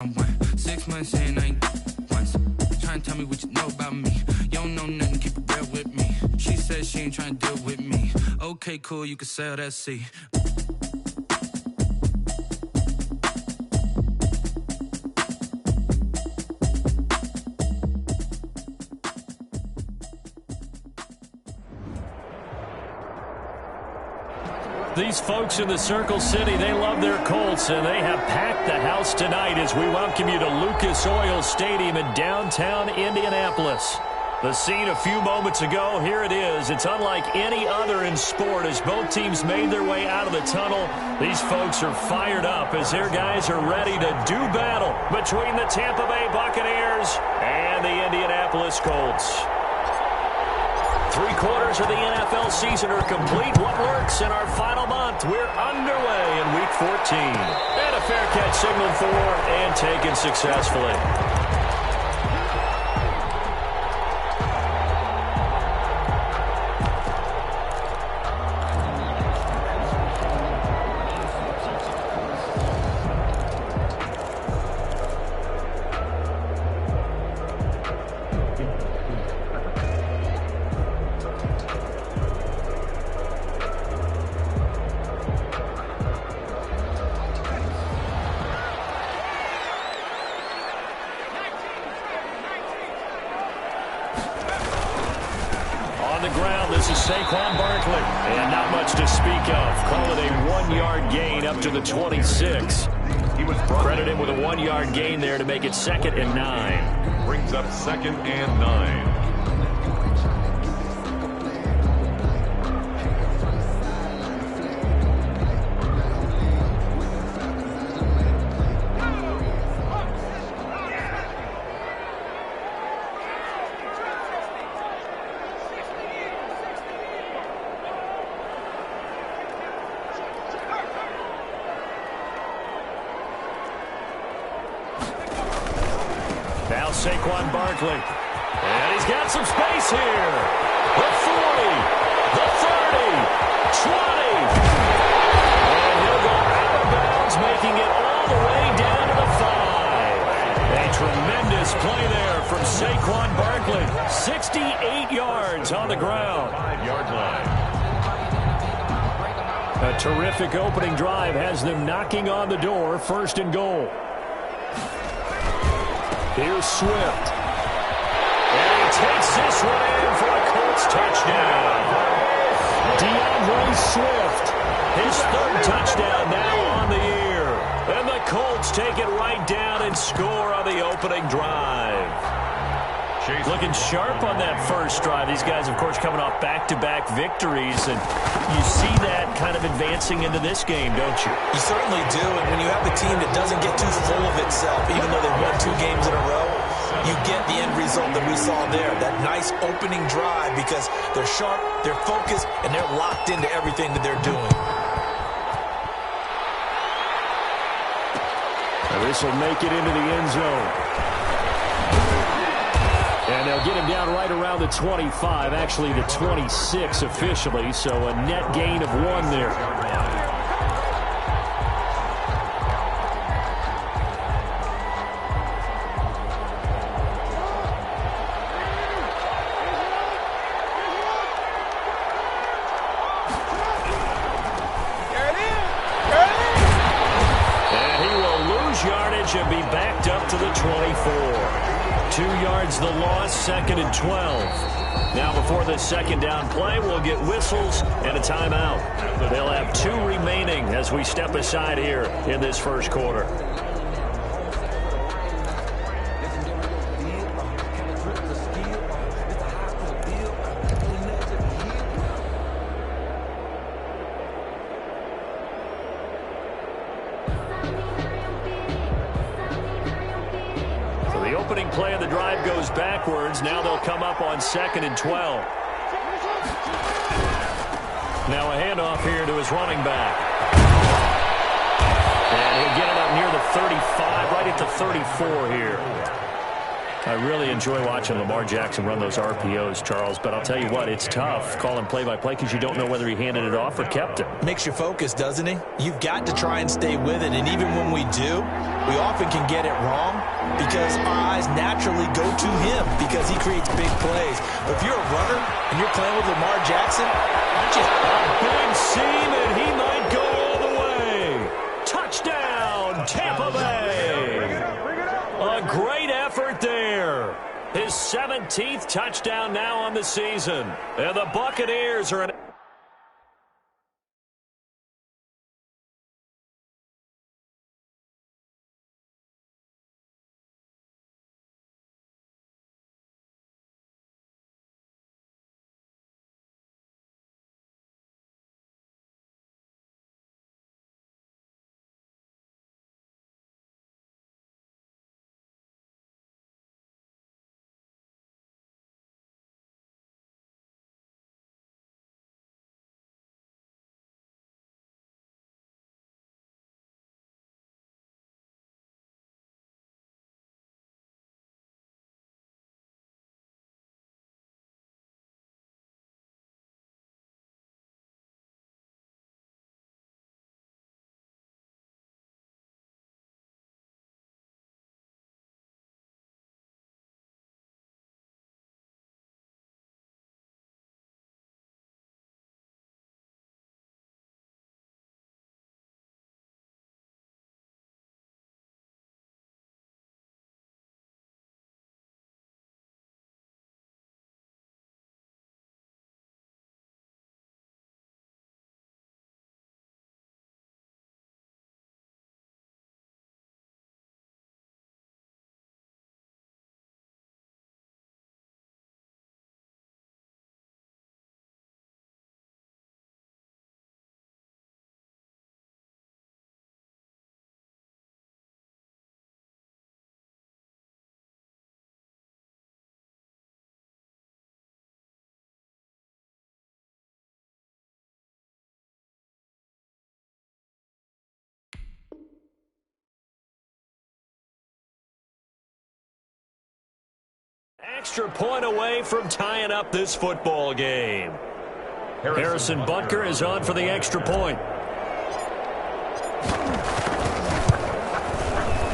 6 months saying I ain't once. Trying to tell me what you know about me. You don't know nothing, keep it real with me. She said she ain't trying to deal with me. Okay, cool, you can sell that seat. These folks in the Circle City, they love their Colts, and they have packed the house tonight as we welcome you to Lucas Oil Stadium in downtown Indianapolis. The scene a few moments ago, here it is. It's unlike any other in sport as both teams made their way out of the tunnel. These folks are fired up as their guys are ready to do battle between the Tampa Bay Buccaneers and the Indianapolis Colts. 3 quarters of the NFL season are complete. What works in our final month? We're underway in Week 14. And a fair catch signaled for and taken successfully. And not much to speak of. Call it a 1-yard gain up to the 26. Credit him with a 1-yard gain there to make it 2nd and 9. Brings up 2nd and 9. Saquon Barkley. And he's got some space here. The 40, the 30, 20. And he'll go out of bounds, making it all the way down to the 5. A tremendous play there from Saquon Barkley. 68 yards on the ground. 5-yard line. A terrific opening drive has them knocking on the door. 1st and goal. Here's Swift. And he takes this one in for a Colts touchdown. DeAndre Swift, his 3rd touchdown now on the year. And the Colts take it right down and score on the opening drive. Looking sharp on that first drive. These guys, of course, coming off back-to-back victories. And you see that kind of advancing into this game, don't you? You certainly do. And when you have a team that doesn't get too full of itself, even though they've won 2 games in a row, you get the end result that we saw there. That nice opening drive because they're sharp, they're focused, and they're locked into everything that they're doing. Now this will make it into the end zone. And they'll get him down right around the 25, actually the 26 officially, so a net gain of 1 there. And he will lose yardage and be backed up to the 24. 2 yards the loss, 2nd and 12. Now before this 2nd down play, we'll get whistles and a timeout. They'll have 2 remaining as we step aside here in this 1st quarter. Opening play of the drive goes backwards. Now they'll come up on 2nd and 12. Now a handoff here to his running back. And he'll get it up near the 35, right at the 34 here. I really enjoy watching Lamar Jackson run those RPOs, Charles, but I'll tell you what, it's tough calling play-by-play because you don't know whether he handed it off or kept it. Makes you focus, doesn't he? You've got to try and stay with it, and even when we do, we often can get it wrong because our eyes naturally go to him because he creates big plays. But if you're a runner and you're playing with Lamar Jackson, just a big seam, and he might go all the way. Touchdown, Tampa Bay. A great effort there. His 17th touchdown now on the season. And the Buccaneers are an... Extra point away from tying up this football game. Harrison Butker is on for the extra point.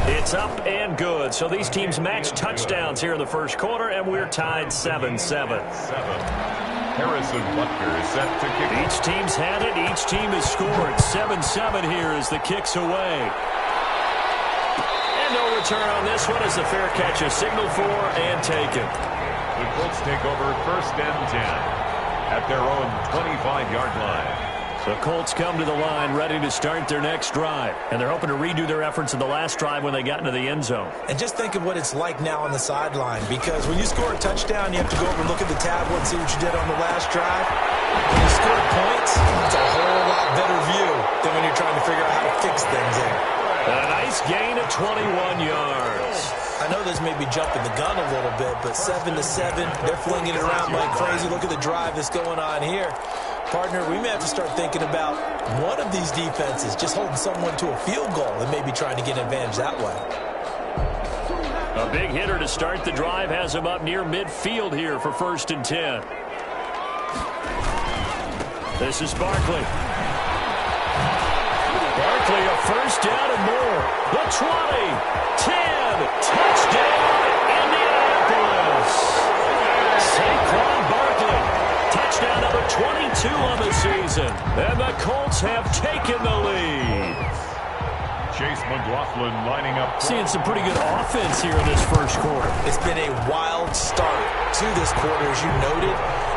It's up and good. So these teams match touchdowns here in the first quarter, and we're tied 7-7. Harrison Butker is set to kick. Each team's had it. Each team has scored. 7-7 here as the kick's away. No return on this one as the fair catch is signaled for and taken. The Colts take over 1st and 10 at their own 25-yard line. The Colts come to the line ready to start their next drive. And they're hoping to redo their efforts in the last drive when they got into the end zone. And just think of what it's like now on the sideline, because when you score a touchdown, you have to go over and look at the tablet and see what you did on the last drive. When you score points, it's a whole lot better view than when you're trying to figure out how to fix things in. A nice gain of 21 yards. I know this may be jumping the gun a little bit, but 7-7, they're flinging it around like crazy. Look at the drive that's going on here. Partner, we may have to start thinking about one of these defenses just holding someone to a field goal and maybe trying to get an advantage that way. A big hitter to start the drive has him up near midfield here for 1st and 10. This is Barkley. Barkley, a first down and more. The 20, 10, touchdown, Indianapolis. Saquon Barkley, touchdown number 22 on the season. And the Colts have taken the lead. Chase McLaughlin lining up. Seeing some pretty good offense here in this first quarter. It's been a wild start to this quarter, as you noted.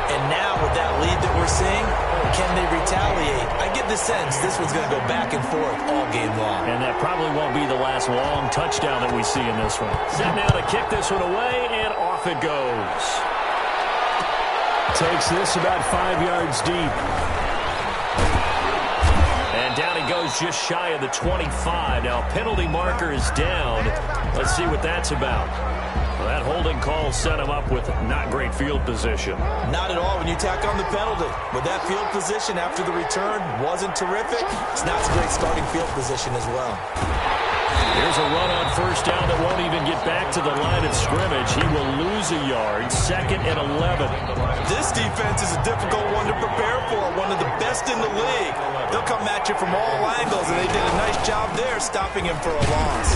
And now with that lead that we're seeing, can they retaliate? I get the sense this one's going to go back and forth all game long. And that probably won't be the last long touchdown that we see in this one. Set now to kick this one away, and off it goes. Takes this about 5 yards deep. And down he goes just shy of the 25. Now, penalty marker is down. Let's see what that's about. Well, that holding call set him up with not great field position. Not at all when you tack on the penalty. But that field position after the return wasn't terrific. It's not a great starting field position as well. Here's a run on first down that won't even get back to the line of scrimmage. He will lose a yard, 2nd and 11. This defense is a difficult one to prepare for, one of the best in the league. They'll come at you from all angles, and they did a nice job there stopping him for a loss.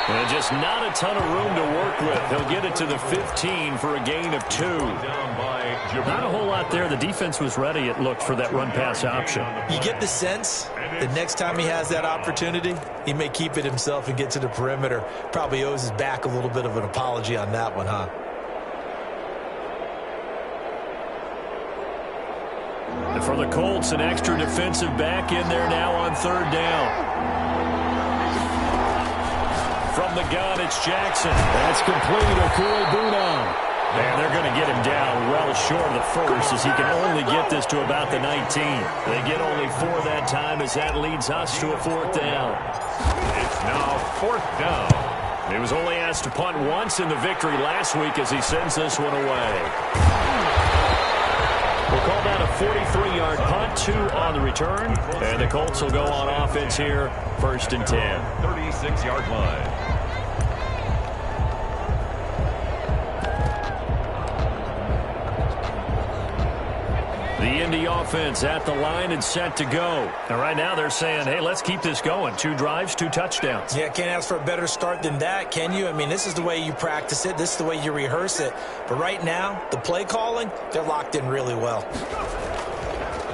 And just not a ton of room to work with. He'll get it to the 15 for a gain of 2. Not a whole lot there. The defense was ready, it looked, for that run-pass option. You get the sense that next time he has that opportunity, he may keep it himself and get to the perimeter. Probably owes his back a little bit of an apology on that one, huh? And for the Colts, an extra defensive back in there now on 3rd down. From the gun, it's Jackson. That's complete. Okuegbunam. And they're going to get him down well short of the first, as he can only get this to about the 19. They get only 4 that time, as that leads us to a 4th down. It's now 4th down. He was only asked to punt once in the victory last week as he sends this one away. We'll call that a 43-yard punt, 2 on the return. And the Colts will go on offense here, 1st and 10. 36-yard line. The Indy offense at the line and set to go. And right now they're saying, hey, let's keep this going. 2 drives, 2 touchdowns. Yeah, can't ask for a better start than that, can you? I mean, this is the way you practice it. This is the way you rehearse it. But right now, the play calling, they're locked in really well.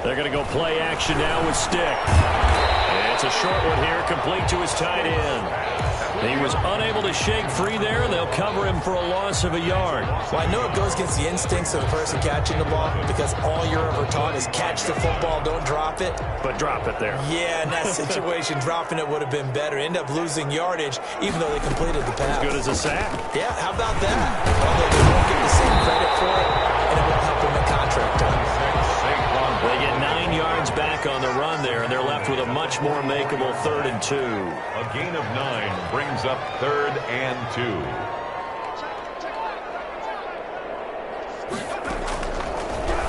They're going to go play action now with Stick. And it's a short one here, complete to his tight end. He was unable to shake free there, and they'll cover him for a loss of a yard. Well, I know it goes against the instincts of the person catching the ball, because all you're ever taught is catch the football, don't drop it. But drop it there. Yeah, in that situation, dropping it would have been better. End up losing yardage, even though they completed the pass. As good as a sack. Yeah, how about that? Although they won't get the same credit for it, and it won't help them in contract time. They get 9 yards back on the run there, and they're left with a much more makeable 3rd and 2. A gain of 9 brings up 3rd and 2.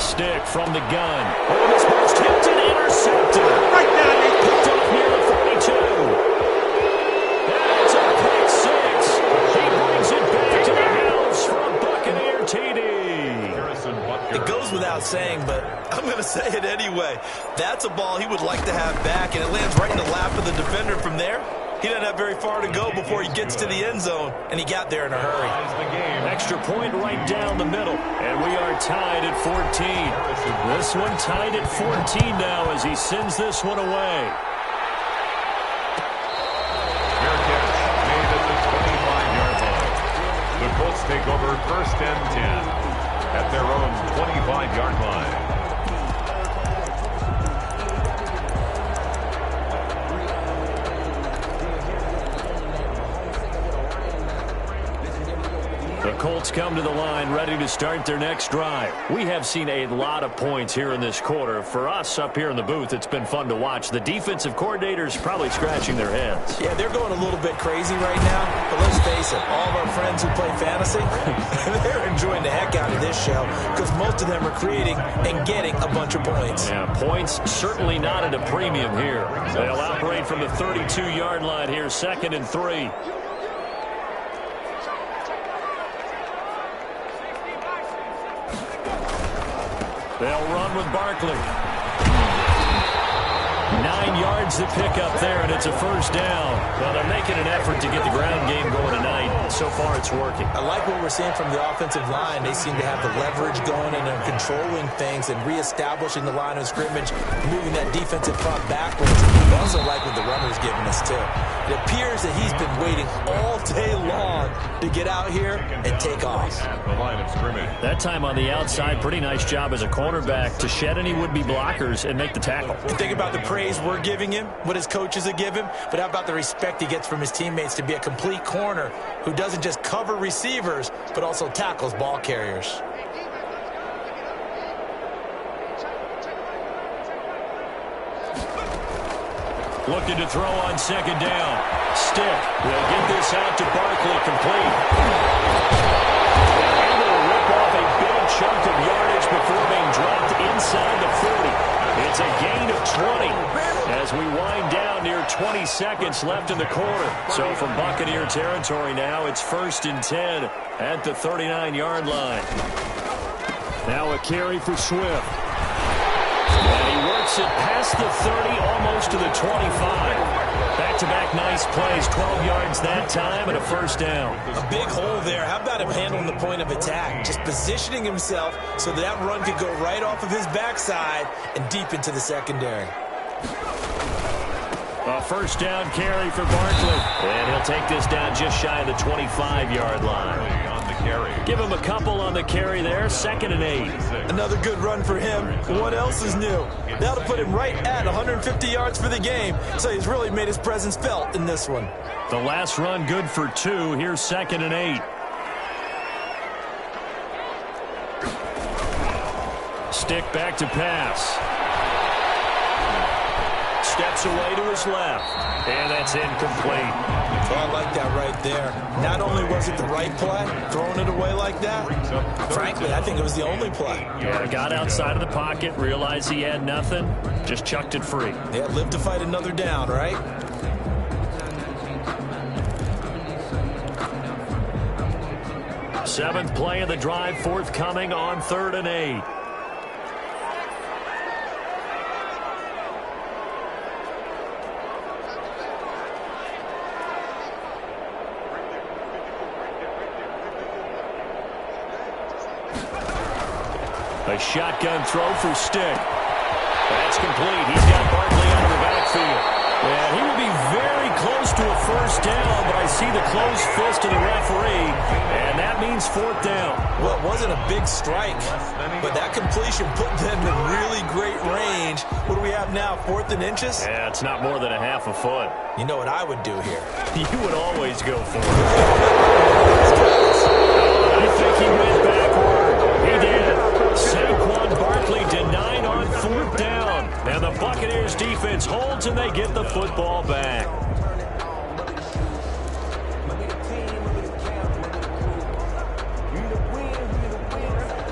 Stick from the gun. Oh, this ball's tipped and intercepted. Right now, they picked up near the 42. And it's a pick 6. He brings it back to the house for a Buccaneer TD. It goes without saying, but I'm going to say it anyway. That's a ball he would like to have back, and it lands right in the lap of the defender from there. He doesn't have very far to go before he gets to the end zone, and he got there in a hurry. Extra point right down the middle, and we are tied at 14. This one tied at 14 now as he sends this one away. Fair catch made at the 25-yard line. The Colts take over 1st and 10 at their own 25-yard line. The Colts come to the line ready to start their next drive. We have seen a lot of points here in this quarter. For us up here in the booth, it's been fun to watch. The defensive coordinators probably scratching their heads. Yeah, they're going a little bit crazy right now. But let's face it, all of our friends who play fantasy, they're enjoying the heck out of this show because most of them are creating and getting a bunch of points. Yeah, points certainly not at a premium here. They'll operate from the 32-yard line here, 2nd and 3. They'll run with Barkley. 9 yards to pick up there, and it's a 1st down. Well, they're making an effort to get the ground game going tonight. So far, it's working. I like what we're seeing from the offensive line. They seem to have the leverage going, and they're controlling things and reestablishing the line of scrimmage, moving that defensive front backwards. I also like what the runner's giving us, too. It appears that he's been waiting all day long to get out here and take off. At the line of scrimmage. That time on the outside, pretty nice job as a cornerback to shed any would-be blockers and make the tackle. You think about the praise we're giving him, what his coaches have given him, but how about the respect he gets from his teammates to be a complete corner who doesn't just cover receivers, but also tackles ball carriers. Looking to throw on 2nd down. Stick will get this out to Barkley, complete. Able to rip off a big chunk of yardage before being dropped inside the 40. It's a gain of 20 as we wind down near 20 seconds left in the quarter. So from Buccaneer territory now, it's 1st and 10 at the 39-yard line. Now a carry for Swift. And he works it past the 30, almost to the 25. Back-to-back nice plays, 12 yards that time and a first down. A big hole there. How about him handling the point of attack? Just positioning himself so that run could go right off of his backside and deep into the secondary. A first down carry for Barkley. And he'll take this down just shy of the 25-yard line. On the carry. Give him a couple on the carry there, 2nd and 8. Another good run for him. What else is new? That'll put him right at 150 yards for the game. So he's really made his presence felt in this one. The last run good for 2. Here's 2nd and 8. Stick back to pass. Steps away to his left. And that's incomplete. Oh, I like that right there. Not only was it the right play, throwing it away like that, frankly, I think it was the only play. Yeah, got outside of the pocket, realized he had nothing, just chucked it free. Yeah, live to fight another down, right? Seventh play of the drive forthcoming on 3rd and 8. A shotgun throw for Stick. That's complete. He's got Barkley out of the backfield. And he will be very close to a first down, but I see the closed fist of the referee, and that means 4th down. Well, it wasn't a big strike, but that completion put them in really great range. What do we have now, 4th and inches? Yeah, it's not more than a half a foot. You know what I would do here? You would always go for it. I think he went backward. He did. Saquon Barkley denied on 4th down. And the Buccaneers defense holds and they get the football back.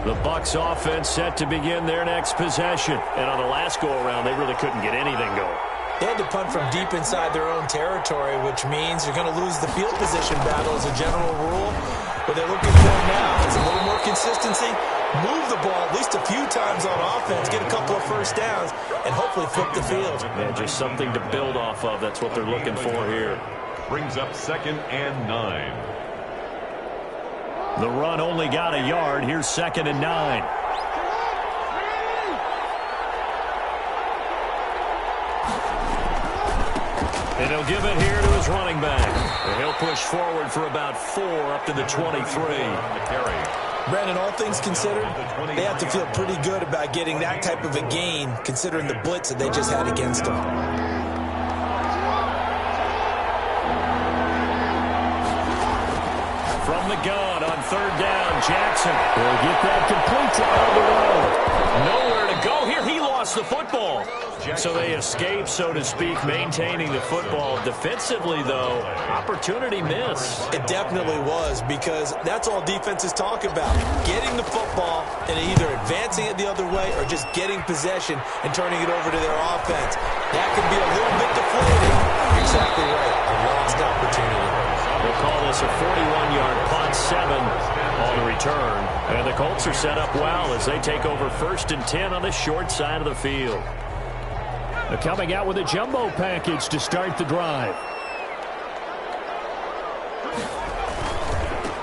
The Bucs offense set to begin their next possession. And on the last go-around, they really couldn't get anything going. They had to punt from deep inside their own territory, which means you're going to lose the field position battle as a general rule. What they're looking for now is a little more consistency, move the ball at least a few times on offense, get a couple of first downs, and hopefully flip the field. Yeah, just something to build off of. That's what they're looking for here. Brings up 2nd and 9. The run only got a yard. Here's 2nd and 9. And he'll give it here to his running back. And he'll push forward for about 4 up to the 23. Brandon, all things considered, they have to feel pretty good about getting that type of a gain, considering the blitz that they just had against them. From the gun on 3rd down, Jackson will get that complete to Alderweireld. Nowhere to go here. He lost the football. So they escape, so to speak, maintaining the football. Defensively, though, opportunity miss. It definitely was, because that's all defenses talk about. Getting the football and either advancing it the other way or just getting possession and turning it over to their offense. That can be a little bit deflating. Exactly right. A lost opportunity. We'll call this a 41-yard punt, 7 on the return. And the Colts are set up well as they take over 1st and 10 on the short side of the field. They're coming out with a jumbo package to start the drive.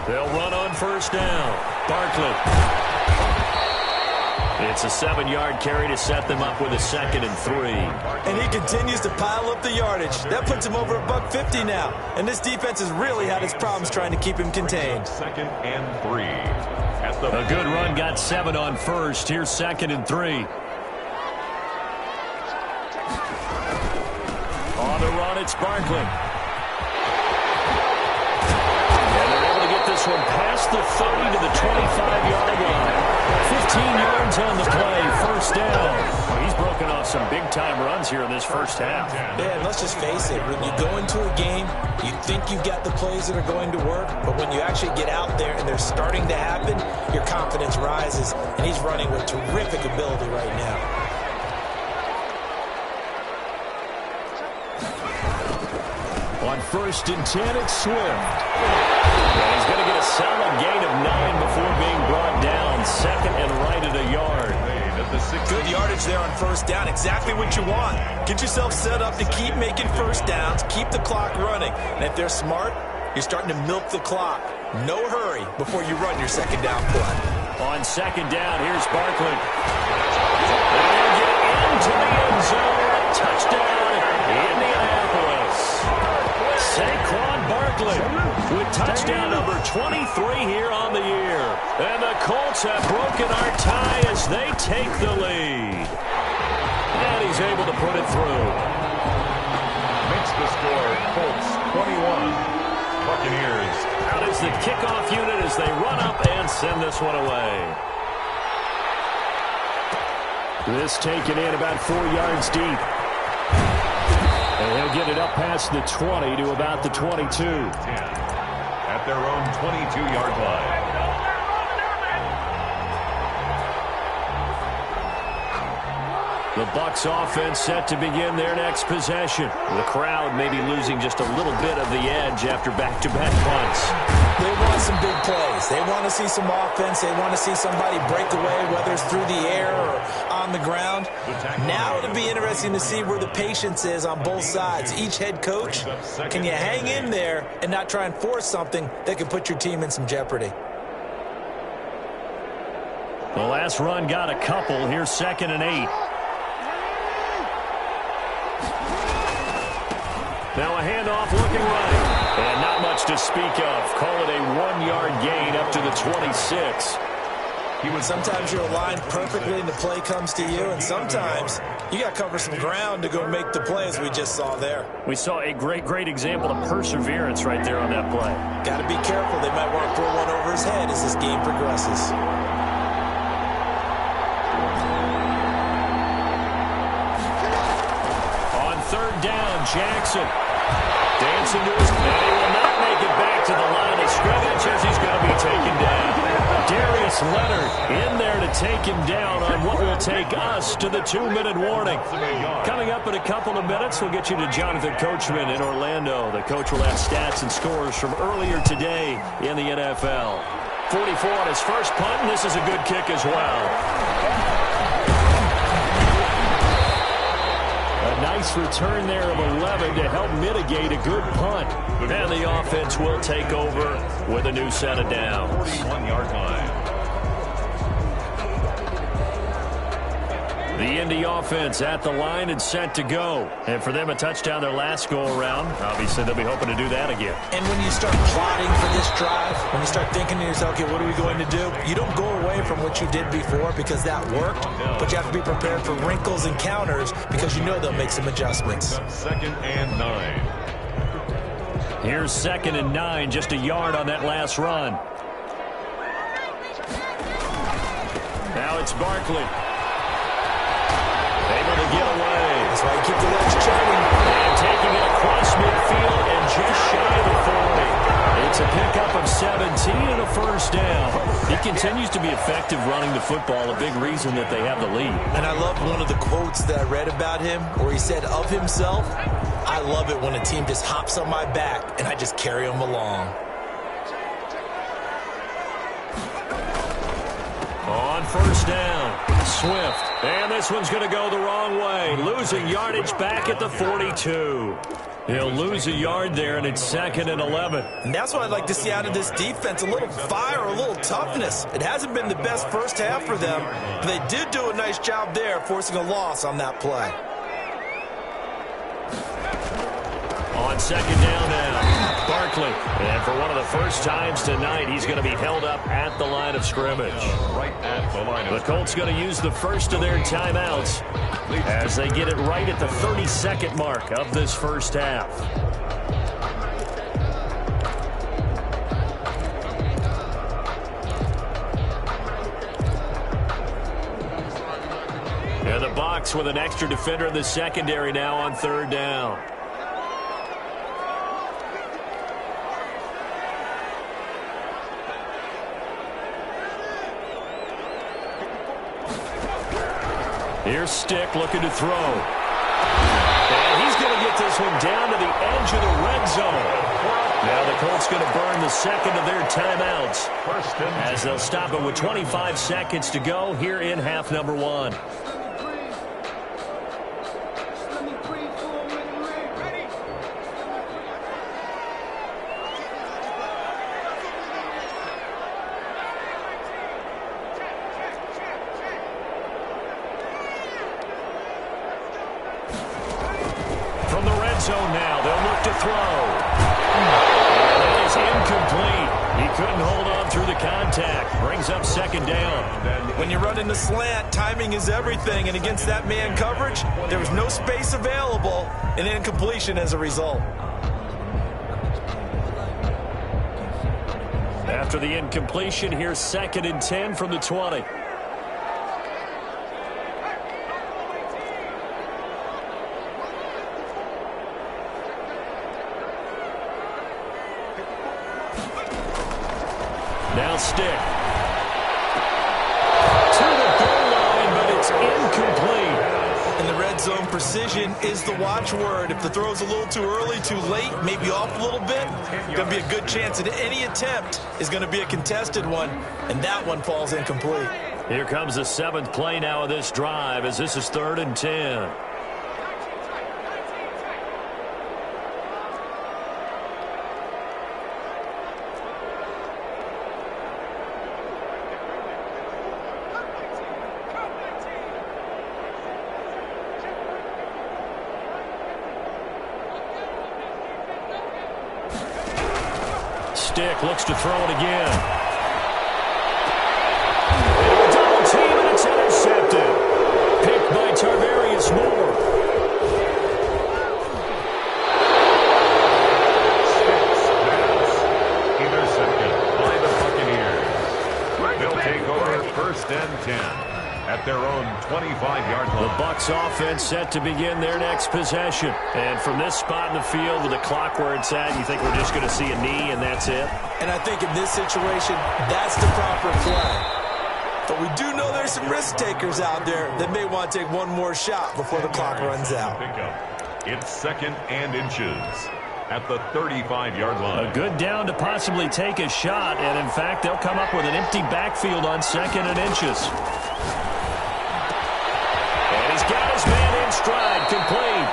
They'll run on 1st down. Barkley. It's a 7-yard carry to set them up with a 2nd and 3. And he continues to pile up the yardage. That puts him over $150 now. And this defense has really had its problems trying to keep him contained. 2nd and 3. A good run got 7 on 1st. Here's 2nd and 3. On the run, it's Barkley. And they're able to get this one past the 30 to the 25-yard line. 15 yards on the play, 1st down. Well, he's broken off some big-time runs here in this first half. Yeah, and let's just face it. When you go into a game, you think you've got the plays that are going to work, but when you actually get out there and they're starting to happen, your confidence rises, and he's running with terrific ability right now. first and 10, it's Swift. And he's going to get a solid gain of 9 before being brought down. Second and right at a yard. Good yardage there on first down. Exactly what you want. Get yourself set up to keep making first downs, keep the clock running. And if they're smart, you're starting to milk the clock. No hurry before you run your second down play. On second down, here's Barkley. And they'll get into the end zone. Touchdown, Indianapolis. Saquon Barkley with touchdown number 23 here on the year. And the Colts have broken our tie as they take the lead. And he's able to put it through. Makes the score Colts 21. Buccaneers. Out is the kickoff unit as they run up and send this one away. This taken in about 4 yards deep. And he'll get it up past the 20 to about the 22. 10 at their own 22-yard line. The Bucs offense set to begin their next possession. The crowd may be losing just a little bit of the edge after back-to-back punts. They want some big plays. They want to see some offense. They want to see somebody break away, whether it's through the air or on the ground. Now it'll be interesting to see where the patience is on both sides. Each head coach, can you hang in there and not try and force something that could put your team in some jeopardy? The last run got a couple. Here's 2nd and 8. Now a handoff looking right. And not much to speak of. Call it a 1-yard gain up to the 26. Sometimes you're aligned perfectly and the play comes to you, and sometimes you got to cover some ground to go make the play, as we just saw there. We saw a great example of perseverance right there on that play. Got to be careful. They might want to throw one over his head as this game progresses. On third down, Jackson dancing to his, and he will not make it back to the line of scrimmage as he's going to be taken down. Darius Leonard in there to take him down on what will take us to the 2-minute warning. Coming up in a couple of minutes, we'll get you to Jonathan Coachman in Orlando. The coach will have stats and scores from earlier today in the NFL. 44 on his first punt, and this is a good kick as well. A nice return there of 11 to help mitigate a good punt. And the offense will take over with a new set of downs. 41-yard line. The Indy offense at the line and set to go. And for them, a touchdown their last go-around. Obviously, they'll be hoping to do that again. And when you start plotting for this drive, when you start thinking to yourself, okay, what are we going to do? You don't go away from what you did before because that worked, but you have to be prepared for wrinkles and counters because you know they'll make some adjustments. 2nd and 9. Here's 2nd and 9, just a yard on that last run. Now it's Barkley. Able to get away. That's why you keep the legs churning. And taking it across midfield and just shy of the 40. It's a pickup of 17 and a first down. He continues to be effective running the football, a big reason that they have the lead. And I love one of the quotes that I read about him where he said of himself, I love it when a team just hops on my back and I just carry them along. On first down, Swift. And this one's going to go the wrong way. Losing yardage back at the 42. He'll lose a yard there, and it's 2nd and 11. And that's what I'd like to see out of this defense, a little fire, a little toughness. It hasn't been the best first half for them, but they did do a nice job there forcing a loss on that play. On 2nd down now, Barkley. And for one of the first times tonight, he's going to be held up at the line of scrimmage. Right at the line of The Colts going to use the first of their timeouts as they get it right at the 32nd mark of this first half. And the Bucs with an extra defender in the secondary now on third down. Here's Stick looking to throw. And he's going to get to this one down to the edge of the red zone. Now the Colts going to burn the second of their timeouts as they'll stop it with 25 seconds to go here in half number one. From the red zone now, they'll look to throw. That is incomplete. He couldn't hold on through the contact. Brings up second down. When you run in the slant, timing is everything. And against that man coverage, there was no space available. An incompletion as a result. After the incompletion, here's 2nd and 10 from the 20. Now stick. To the goal line, but it's incomplete. In the red zone, precision is the watchword. If the throw's a little too early, too late, maybe off a little bit, going to be a good chance that any attempt is going to be a contested one, and that one falls incomplete. Here comes the 7th play now of this drive as this is 3rd and 10. Stick looks to throw it again. Into a double team, and it's intercepted. Picked by Tarvarius Moore. Intercepted by the Buccaneers. They'll take over 1st and 10 at their own 25-yard line. The Bucs offense set to begin their next possession. And from this spot in the field with the clock where it's at, you think we're just going to see a knee and that's it? And I think in this situation, that's the proper play. But we do know there's some risk takers out there that may want to take one more shot before the clock runs out. It's 2nd and inches at the 35-yard line. A good down to possibly take a shot, and in fact, they'll come up with an empty backfield on 2nd and inches. And he's got his man in stride, complete.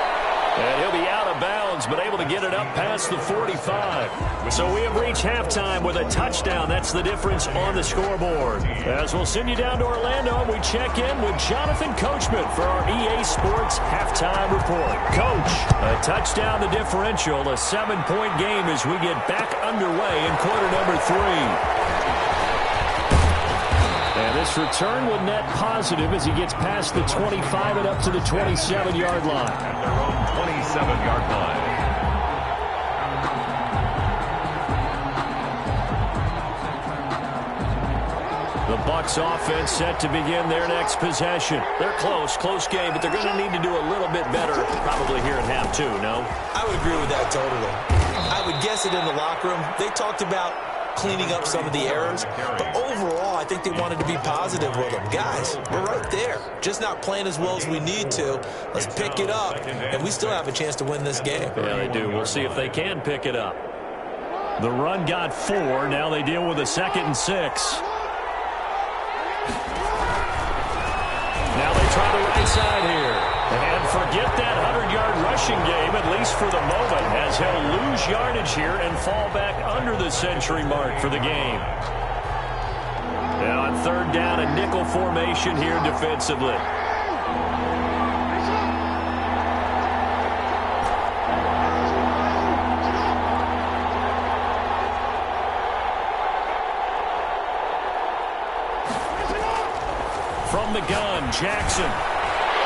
And he'll be out of bounds, but able to get it up past the 45. So we have reached halftime with a touchdown. That's the difference on the scoreboard. As we'll send you down to Orlando, we check in with Jonathan Coachman for our EA Sports Halftime Report. Coach, a touchdown the differential, a 7-point game as we get back underway in quarter number 3. And this return will net positive as he gets past the 25 and up to the 27-yard line. At their own 27-yard line. The Bucs offense set to begin their next possession. They're close game, but they're going to need to do a little bit better probably here in half 2, no? I would agree with that totally. I would guess it in the locker room. They talked about cleaning up some of the errors, but overall, I think they wanted to be positive with them. Guys, we're right there. Just not playing as well as we need to. Let's pick it up, and we still have a chance to win this game. Yeah, they do. We'll see if they can pick it up. The run got 4. Now they deal with a 2nd and 6. Now they try the right side here. And forget that 100-yard rushing game, at least for the moment, as he'll lose yardage here and fall back under the century mark for the game. Now on 3rd down, a nickel formation here defensively. From the gun, Jackson.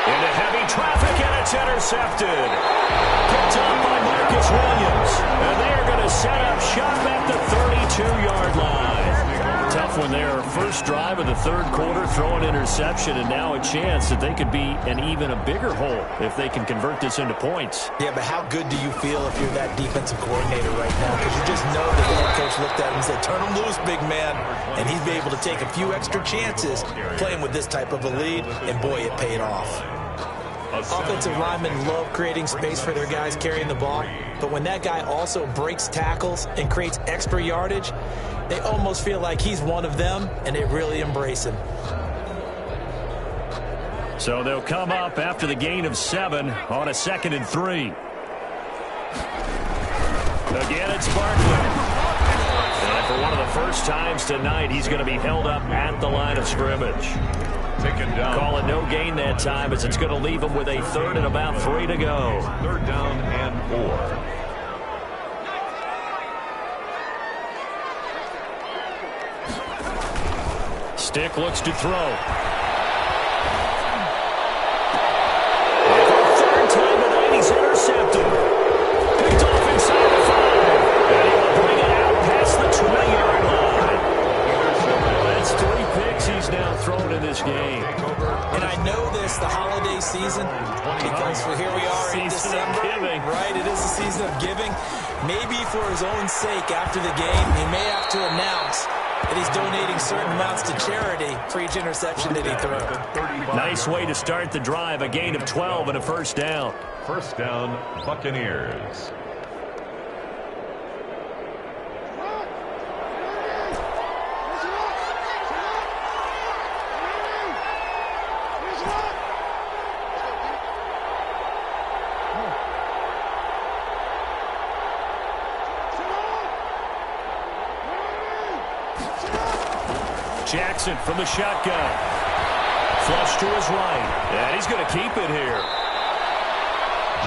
Into heavy traffic, and it's intercepted. Picked up by Marcus Williams. And they are going to set up shop at the 32-yard line. Tough one there. First drive of the 3rd quarter, throw an interception, and now a chance that they could be an even a bigger hole if they can convert this into points. Yeah, but how good do you feel if you're that defensive coordinator right now? Because you just know that the head coach looked at him and said, turn him loose, big man. And he'd be able to take a few extra chances playing with this type of a lead, and boy, it paid off. Offensive linemen love creating space for their guys carrying the ball, but when that guy also breaks tackles and creates extra yardage, they almost feel like he's one of them, and they really embrace him. So they'll come up after the gain of 7 on a 2nd and 3. Again, it's Barkley. And for one of the first times tonight, he's going to be held up at the line of scrimmage. Taken down. Call it no gain that time as it's going to leave him with a 3rd and about 3 to go. 3rd down and 4. Stick looks to throw. He's intercepted. Picked off inside the 5. And he'll bring it out past the 20-yard line. That's 3 picks he's now thrown in this game. And I know this, the holiday season, because here we are in December. Right, it is the season of giving. Maybe for his own sake after the game, he may have to announce that he's donating certain amounts to charity for each interception that he threw. Nice way to start the drive, a gain of 12 and a 1st down. 1st down, Buccaneers. Jackson from the shotgun. Flush to his right. And he's going to keep it here.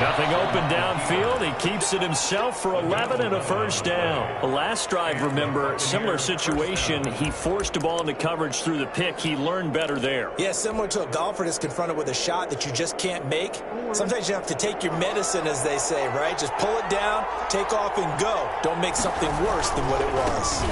Nothing open downfield. He keeps it himself for 11 and a 1st down. The last drive, remember, similar situation. He forced a ball into coverage through the pick. He learned better there. Yeah, similar to a golfer that's confronted with a shot that you just can't make. Sometimes you have to take your medicine, as they say, right? Just pull it down, take off, and go. Don't make something worse than what it was.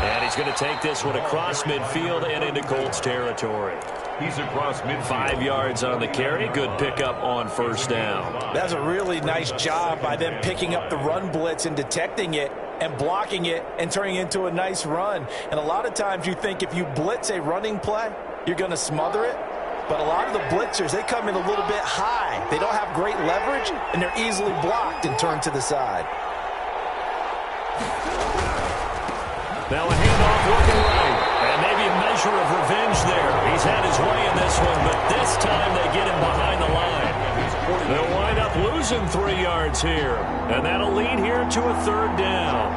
And he's going to take this one across midfield and into Colts territory. He's across midfield. 5 yards on the carry. Good pickup on 1st down. That's a really nice job by them picking up the run blitz and detecting it and blocking it and turning it into a nice run. And a lot of times you think if you blitz a running play, you're going to smother it. But a lot of the blitzers, they come in a little bit high. They don't have great leverage, and they're easily blocked and turned to the side. Now a handoff looking right. And maybe a measure of revenge there. He's had his way in this one, but this time they get him behind the line. They'll wind up losing 3 yards here. And that'll lead here to a 3rd down.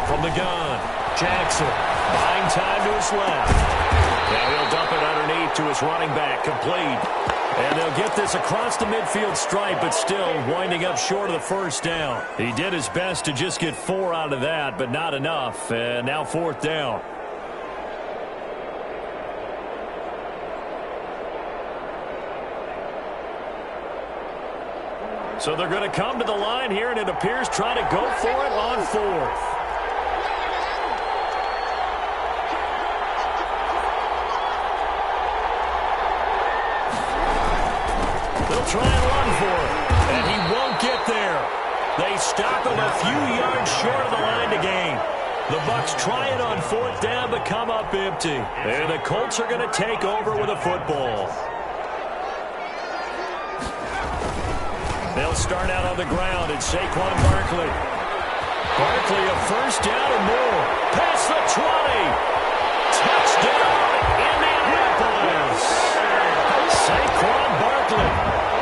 From the gun, Jackson buying time to his left. Now he'll dump it underneath to his running back, complete. And they'll get this across the midfield stripe, but still winding up short of the 1st down. He did his best to just get 4 out of that, but not enough. And now 4th down. So they're going to come to the line here, and it appears trying to go for it on 4th. Try and run for it, and he won't get there. They stop him a few yards short of the line to gain. The Bucs try it on 4th down, but come up empty. And the Colts are going to take over with a football. They'll start out on the ground, and Saquon Barkley. Barkley a 1st down or more. Past the 20. Touchdown, Indianapolis. Saquon Barkley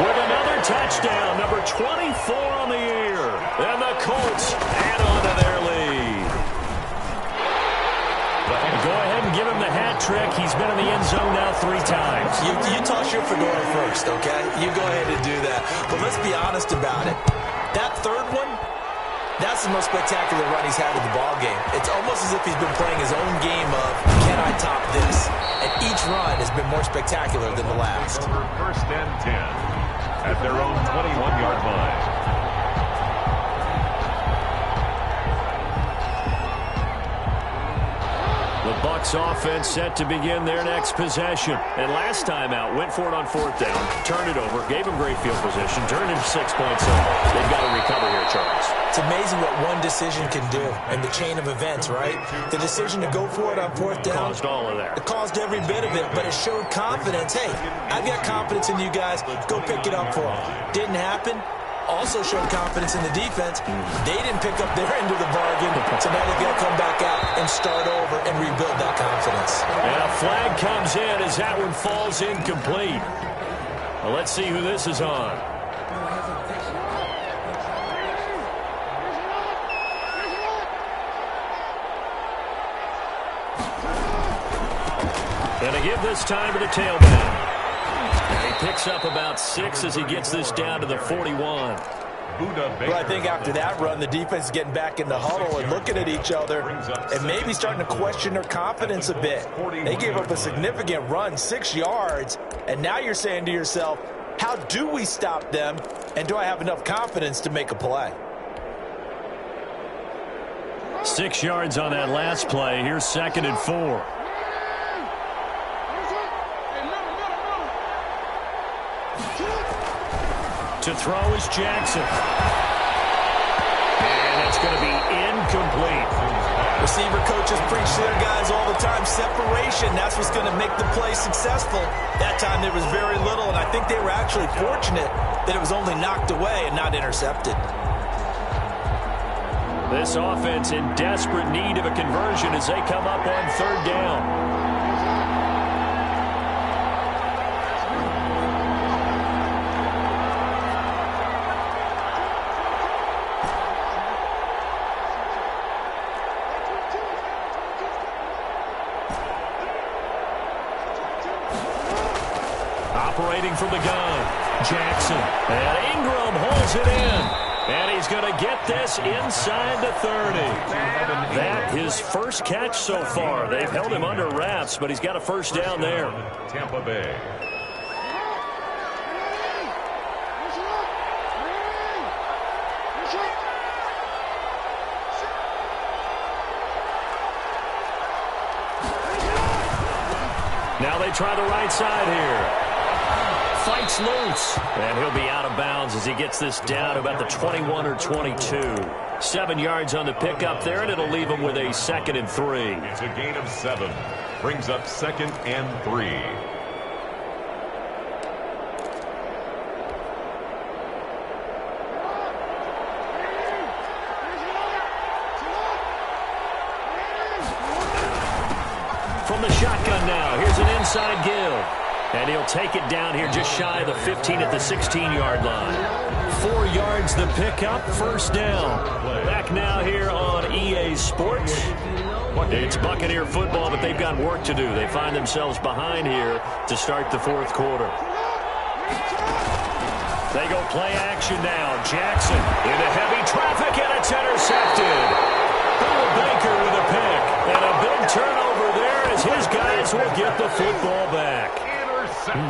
with another touchdown, number 24 on the year. And the Colts add on to their lead. Go ahead and give him the hat trick. He's been in the end zone now 3 times. You toss your fedora first, okay? You go ahead and do that. But let's be honest about it. That 3rd one, that's the most spectacular run he's had in the ballgame. It's almost as if he's been playing his own game of, can I top this? And each run has been more spectacular than the last. 1st and 10. At their own 21-yard line. The Bucs offense set to begin their next possession. And last time out, went for it on 4th down, turned it over, gave them great field position, turned it into 6 points. They've got to recover here, Charles. It's amazing what one decision can do in the chain of events, right? The decision to go for it on 4th down. Caused all of that. It caused every bit of it, but it showed confidence. Hey, I've got confidence in you guys. Go pick it up for them. Didn't happen. Also showed confidence in the defense. They didn't pick up their end of the bargain, so now they've got to come back out and start over and rebuild that confidence. And a flag comes in as that one falls incomplete. Well, let's see who this is on. And to give this time to the tailback. And he picks up about 6 as he gets this down to the 41. Well, I think after that run, the defense is getting back in the huddle and looking at each other and maybe starting to question their confidence a bit. They gave up a significant run, 6 yards, and now you're saying to yourself, how do we stop them, and do I have enough confidence to make a play? 6 yards on that last play. Here's 2nd and 4. To throw is Jackson. And it's going to be incomplete. Receiver coaches preach to their guys all the time. Separation, that's what's going to make the play successful. That time there was very little, and I think they were actually fortunate that it was only knocked away and not intercepted. This offense in desperate need of a conversion as they come up on 3rd down. Operating from the gun, Jackson. And Ingram holds it in. And he's going to get this inside the 30. That his first catch so far. They've held him under wraps, but he's got a first down there. Tampa Bay. Now they try the right side here. Fights loose. And he'll be out of bounds as he gets this down to about the 21 or 22. 7 yards on the pickup there, and it'll leave him with a 2nd and 3. It's a gain of 7. Brings up 2nd and 3. From the shotgun now, here's an inside give. And he'll take it down here just shy of the 15 at the 16-yard line. 4 yards the pickup, first down. Back now here on EA Sports. It's Buccaneer football, but they've got work to do. They find themselves behind here to start the 4th quarter. They go play action now. Jackson into heavy traffic, and it's intercepted. Bill Baker with a pick. And a big turnover there as his guys will get the football back.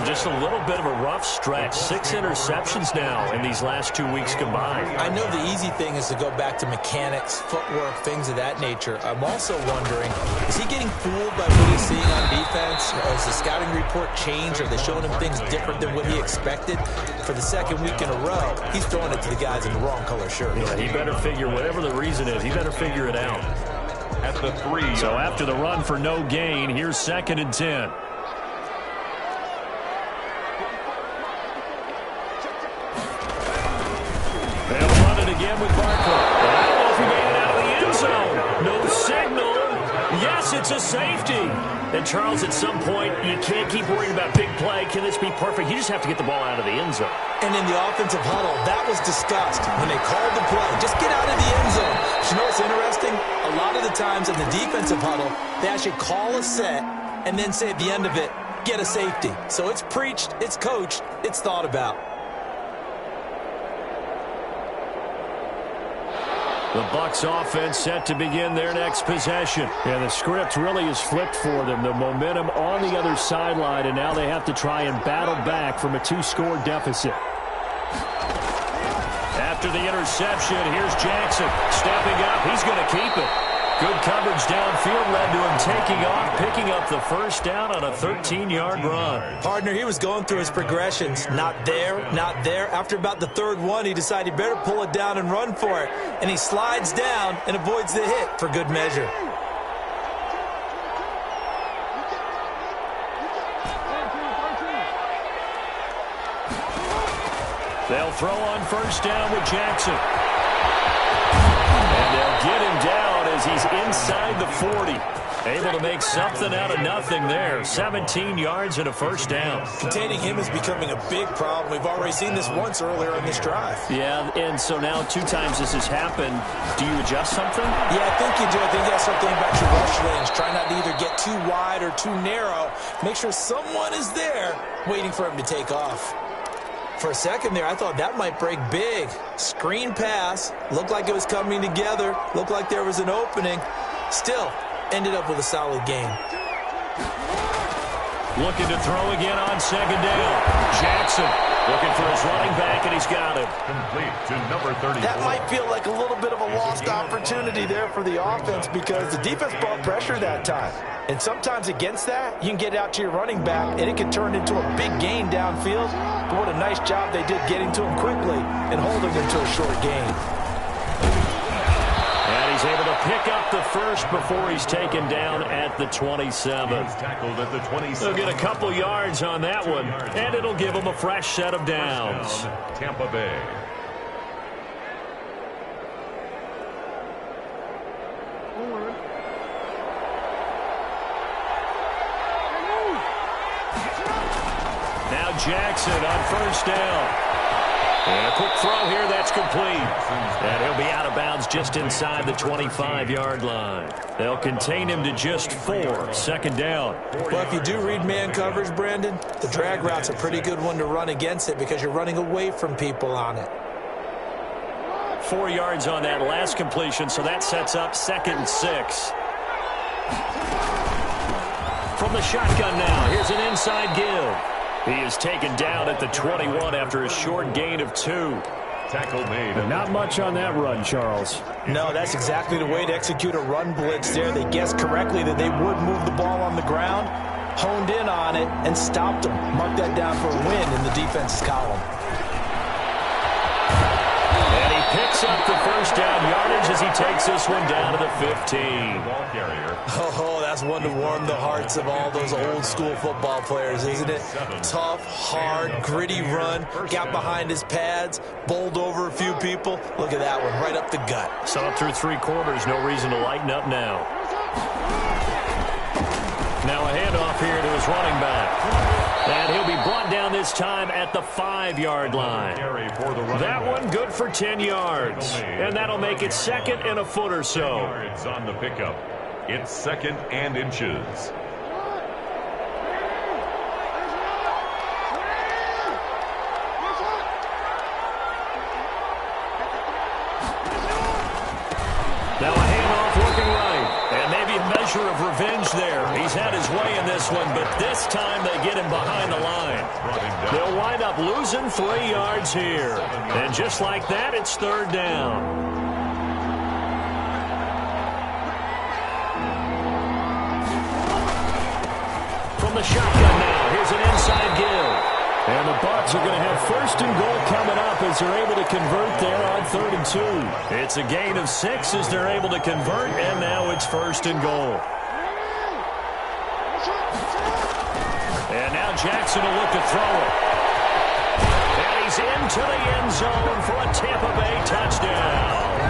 Just a little bit of a rough stretch. 6 interceptions now in these last 2 weeks combined. I know the easy thing is to go back to mechanics, footwork, things of that nature. I'm also wondering, is he getting fooled by what he's seeing on defense? Has the scouting report changed? Are they showing him things different than what he expected? For the 2nd week in a row, he's throwing it to the guys in the wrong color shirt. Yeah, he better figure, whatever the reason is, he better figure it out. At the 3. So after the run for no gain, here's 2nd and 10. Again with Barkley. I don't know if he made it out of the end zone. No signal. Yes, it's a safety. And, Charles, at some point, you can't keep worrying about big play. Can this be perfect? You just have to get the ball out of the end zone. And in the offensive huddle, that was discussed when they called the play. Just get out of the end zone. But you know what's interesting? A lot of the times in the defensive huddle, they actually call a set and then say at the end of it, get a safety. So it's preached, it's coached, it's thought about. The Bucs offense set to begin their next possession. And the script really is flipped for them. The momentum on the other sideline, and now they have to try and battle back from a 2-score deficit. After the interception, here's Jackson stepping up. He's going to keep it. Good coverage downfield led to him taking off, picking up the first down on a 13-yard run. Partner, he was going through his progressions. Not there, not there. After about the third one, he decided he better pull it down and run for it. And he slides down and avoids the hit for good measure. They'll throw on first down with Jackson. And they'll get him down as he's inside the 40. Able to make something out of nothing there. 17 yards and a first down. Containing him is becoming a big problem. We've already seen this once earlier in this drive. Yeah, and so now 2 times this has happened. Do you adjust something? Yeah, I think you do. I think you have something about your rush lanes. Try not to either get too wide or too narrow. Make sure someone is there waiting for him to take off. For a second there, I thought that might break big. Screen pass. Looked like it was coming together. Looked like there was an opening. Still, ended up with a solid game. Looking to throw again on second down. Jackson looking for his running back, and he's got it. Complete to number 30. That might feel like a little bit of a lost opportunity there for the offense because the defense brought pressure that time. And sometimes against that, you can get out to your running back, and it can turn into a big gain downfield. But what a nice job they did getting to him quickly and holding him to a short gain. And he's able to pick up the first before he's taken down at the 27. He's tackled at the 27. They'll get a couple yards on that one, and it'll give them a fresh set of downs. Tampa Bay. Now Jackson on first down. And a quick throw here, that's complete. And he'll be out of bounds just inside the 25-yard line. They'll contain him to just 4, second down. Well, if you do read man coverage, Brandon, the drag route's a pretty good one to run against it because you're running away from people on it. 4 yards on that last completion, so that sets up 2nd and 6. From the shotgun now, here's an inside give. He is taken down at the 21 after a short gain of 2. Tackle made. Not much on that run, Charles. No, that's exactly the way to execute a run blitz there. They guessed correctly that they would move the ball on the ground, honed in on it, and stopped them. Mark that down for a win in the defense's column. And he picks up the first down yardage as he takes this one down to the 15. Ball carrier. Oh, that's one to warm the hearts of all those old school football players, isn't it? Tough, hard, gritty run, got behind his pads, bowled over a few people. Look at that one, right up the gut. So up through 3 quarters, no reason to lighten up now. Now a handoff here to his running back. And he'll be brought down this time at the 5-yard line. That one good for 10 yards. And that'll make it 2nd and a foot or so. Yards on the pickup. It's 2nd and inches. Now a handoff looking right. And maybe a measure of revenge there. He's had his way in this one, but this time they get him behind the line. They'll wind up losing 3 yards here. And just like that, it's 3rd down. From the shotgun now, here's an inside give. And the Bucs are going to have 1st and goal coming up as they're able to convert there on 3rd and 2. It's a gain of 6 as they're able to convert, and now it's 1st and goal. And now Jackson will look to throw it. And he's into the end zone for a Tampa Bay touchdown.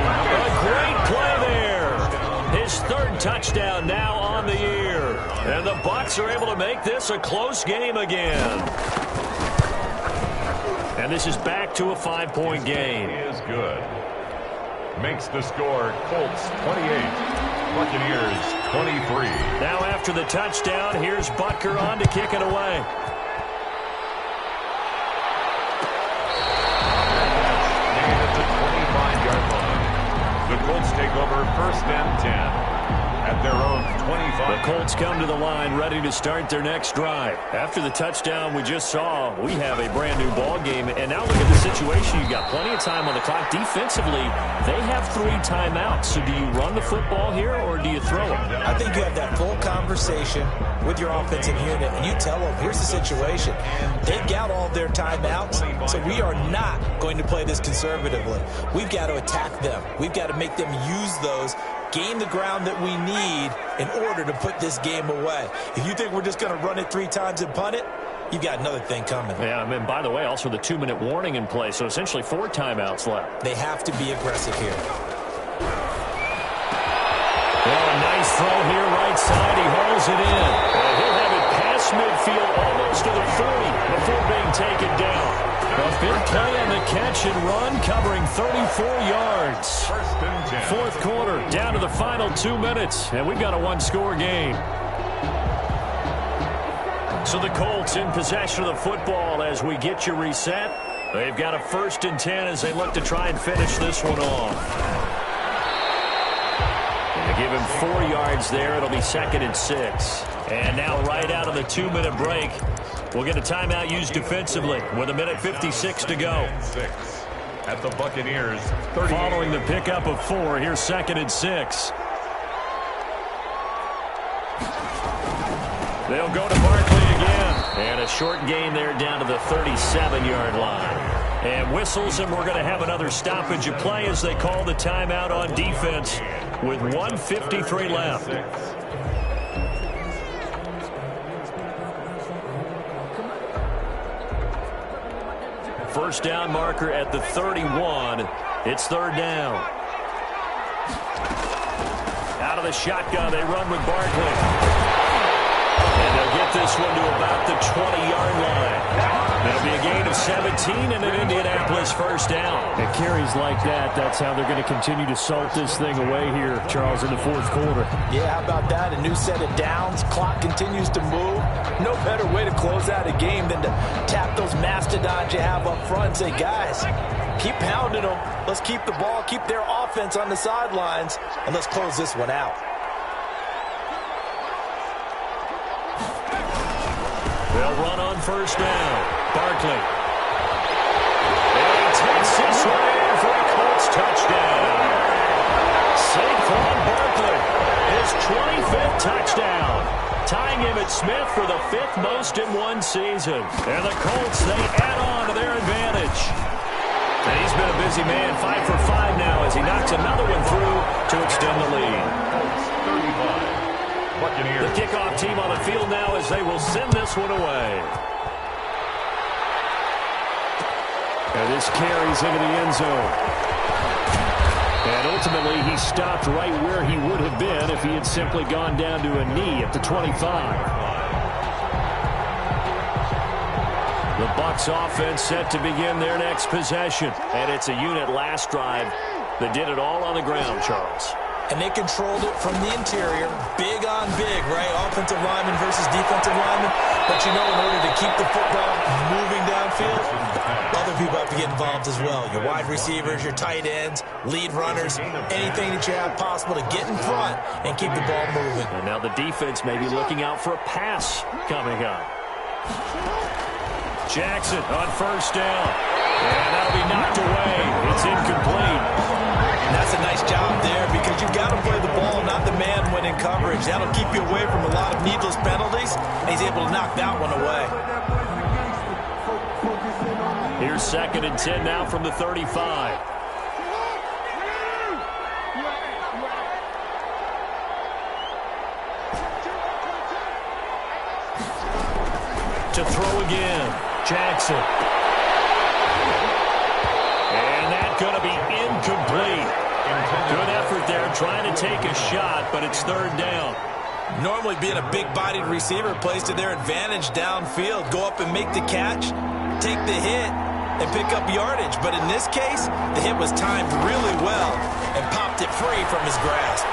A great play there. His 3rd touchdown now on the year. And the Bucs are able to make this a close game again. And this is back to a 5-point game. He is good. Makes the score Colts 28, Buccaneers 23. Now after the touchdown, here's Butker on to kick it away. Made at the 25-yard line. The Colts take over 1st and 10 at their own 25. The Colts come to the line ready to start their next drive. After the touchdown we just saw, we have a brand new ball game. And now look at the situation. You've got plenty of time on the clock. Defensively, they have 3 timeouts. So do you run the football here or do you throw it? I think you have that full conversation with your offensive unit, and you tell them, here's the situation. They've got all their timeouts, so we are not going to play this conservatively. We've got to attack them. We've got to make them use those, gain the ground that we need in order to put this game away. If you think we're just going to run it 3 times and punt it, you've got another thing coming. Yeah, I mean, by the way, also the 2-minute warning in play, so essentially 4 timeouts left. They have to be aggressive here. Well, a nice throw here, right side. He hauls it in. And he'll have it past midfield, almost to the 40 before being taken down. A big play on the catch and run, covering 34 yards. Fourth quarter, down to the final 2 minutes, and we've got a 1-score game. So the Colts in possession of the football as we get you reset. They've got a 1st and 10 as they look to try and finish this one off. They give him 4 yards there. It'll be 2nd and 6. And now right out of the 2-minute break, we'll get a timeout used defensively with 1:56 to go. At the Buccaneers, following the pickup of 4, here's 2nd and 6. They'll go to Barkley again. And a short gain there down to the 37-yard line. And whistles, and we're going to have another stoppage of play as they call the timeout on defense with 1:53 left. First down marker at the 31. It's 3rd down. Out of the shotgun, they run with Barkley. And they'll get this one to about the 20-yard line. That'll be a gain of 17 and an Indianapolis first down. It carries like that. That's how they're going to continue to salt this thing away here, Charles, in the 4th quarter. Yeah, how about that? A new set of downs. Clock continues to move. No better way to close out a game than to tap those mastodons you have up front and say, guys, keep pounding them. Let's keep the ball, keep their offense on the sidelines, and let's close this one out. They'll run on first down. Barkley. And he takes this one in for a Colts touchdown. Saquon Barkley, his 25th touchdown. Tying him at Smith for the 5th most in one season. And the Colts, they add on to their advantage. And he's been a busy man, 5 for 5 now as he knocks another one through to extend the lead. 35. The kickoff team on the field now as they will send this one away. And this carries into the end zone. And ultimately, he stopped right where he would have been if he had simply gone down to a knee at the 25. The Bucs offense set to begin their next possession. And it's a unit last drive that did it all on the ground, Charles. And they controlled it from the interior. Big on big, right? Offensive lineman versus defensive lineman. But, you know, in order to keep the football moving downfield, other people have to get involved as well. Your wide receivers, your tight ends, lead runners, anything that you have possible to get in front and keep the ball moving. And now the defense may be looking out for a pass coming up. Jackson on first down. And that'll be knocked away. It's incomplete. And that's a nice job there because you've got to play the ball, not the man when in coverage. That'll keep you away from a lot of needless penalties, and he's able to knock that one away. Here's 2nd and 10 now from the 35. To throw again, Jackson. And that's going to be incomplete. Good effort there, trying to take a shot, but it's 3rd down. Normally being a big-bodied receiver plays to their advantage downfield. Go up and make the catch, take the hit, and pick up yardage. But in this case, the hit was timed really well and popped it free from his grasp.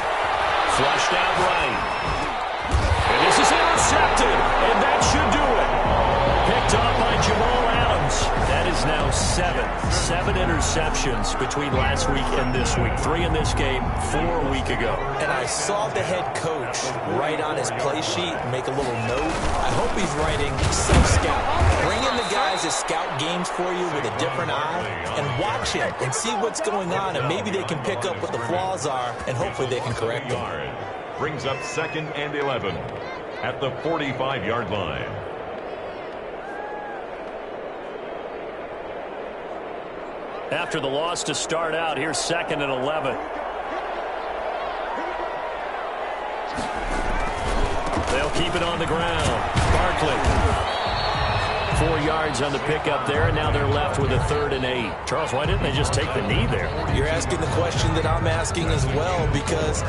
Flushed out right. And this is intercepted, and that should do it. Picked off by Jamal Adams. That is is now 7. 7 interceptions between last week and this week. 3 in this game, 4 a week ago. And I saw the head coach write on his play sheet, make a little note. I hope he's writing self-scout. Bring in the guys that scout games for you with a different eye and watch him and see what's going on, and maybe they can pick up what the flaws are, and hopefully they can correct them. Brings up 2nd and 11 at the 45-yard line. After the loss to start out, here's 2nd and 11. They'll keep it on the ground. Barkley. 4 yards on the pickup there, and now they're left with a 3rd and 8. Charles, why didn't they just take the knee there? You're asking the question that I'm asking as well, because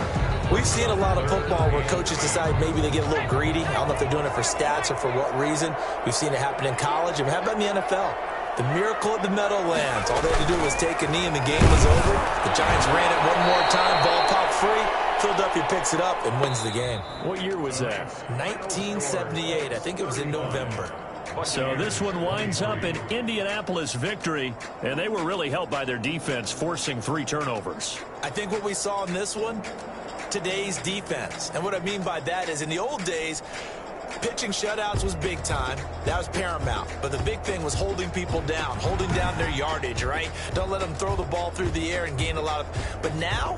we've seen a lot of football where coaches decide maybe they get a little greedy. I don't know if they're doing it for stats or for what reason. We've seen it happen in college. And how about in the NFL? The miracle of the Meadowlands. All they had to do was take a knee and the game was over. The Giants ran it one more time. Ball popped free. Philadelphia picks it up and wins the game. What year was that? 1978. I think it was in November. So this one winds up an Indianapolis victory, and they were really helped by their defense, forcing 3 turnovers. I think what we saw in this one, today's defense. And what I mean by that is in the old days, pitching shutouts was big time. That was paramount. But the big thing was holding people down, holding down their yardage, right? Don't let them throw the ball through the air and gain a lot of... But now,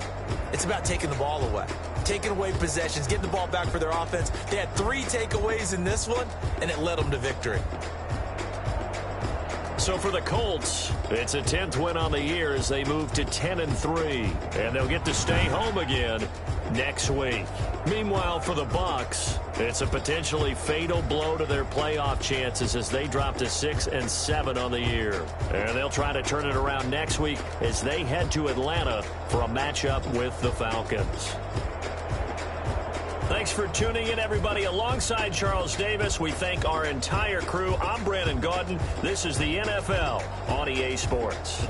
it's about taking the ball away. Taking away possessions, getting the ball back for their offense. They had 3 takeaways in this one, and it led them to victory. So for the Colts, it's a 10th win on the year as they move to 10-3, and they'll get to stay home again next week. Meanwhile, for the Bucs, it's a potentially fatal blow to their playoff chances as they drop to 6-7 on the year. And they'll try to turn it around next week as they head to Atlanta for a matchup with the Falcons. Thanks for tuning in, everybody. Alongside Charles Davis, we thank our entire crew. I'm Brandon Gaudin. This is the NFL on EA Sports.